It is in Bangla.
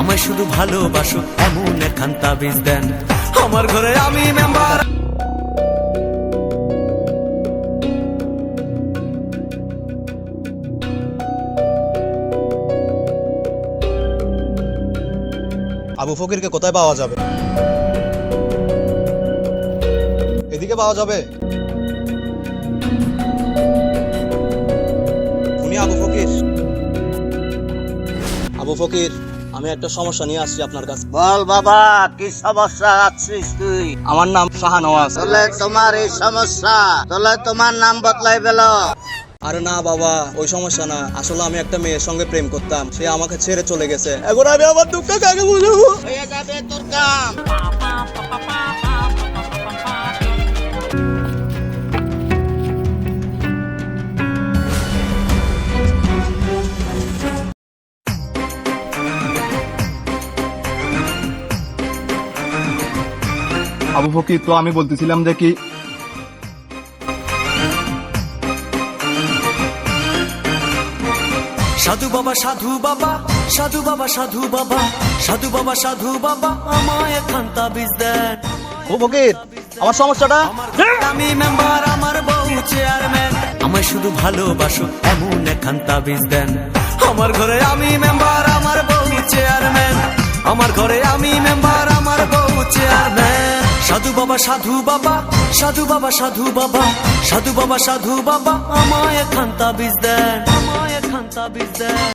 আমায় শুধু ভালোবাসো এমন একখান তাবিজ দেন। আমার ঘরে আমি মেম্বার। আবু ফকিরকে কোথায় পাওয়া যাবে? এদিকে পাওয়া যাবে? উনি আবু ফকির? আবু ফকির, আমি একটা সমস্যা নিয়ে আসছি আপনার কাছে। বল বাবা, কি সমস্যা আছিস তুই? আমার নাম শাহনওয়াজ। তাহলে তোমার এই সমস্যা, তাহলে তোমার নাম বদলাই পেল? আরে না বাবা, ওই সমস্যা না। আসলে আমি একটা মেয়ের সঙ্গে প্রেম করতাম, সে আমাকে ছেড়ে চলে গেছে। এখন আমি আমার দুঃখ কাকে বুঝাবো? হয়ে যাবে তোর কাম। আবু ফকির, তো আমি বলতেছিলাম যে কি সাধু বাবা সাধু বাবা, সাধু বাবা সাধু বাবা, সাধু বাবা সাধু বাবা, আমায় একখান তাবিজ দেন। আবু ফকির, আমার সমস্যাটা? আমার ঘরে আমি মেম্বার, আমার বউ চেয়ারম্যান। আমায় শুধু ভালোবাসো এমন একখান তাবিজ দেন। আমার ঘরে আমি মেম্বার, আমার বউ চেয়ারম্যান। আমার ঘরে আমি মেম্বার, আমার বউ চেয়ারম্যান। সাধু বাবা সাধু বাবা, সাধু বাবা সাধু বাবা, সাধু বাবা সাধু বাবা, আমায় একখান তাবিজ দেন। আমায় একখান তাবিজ দেন।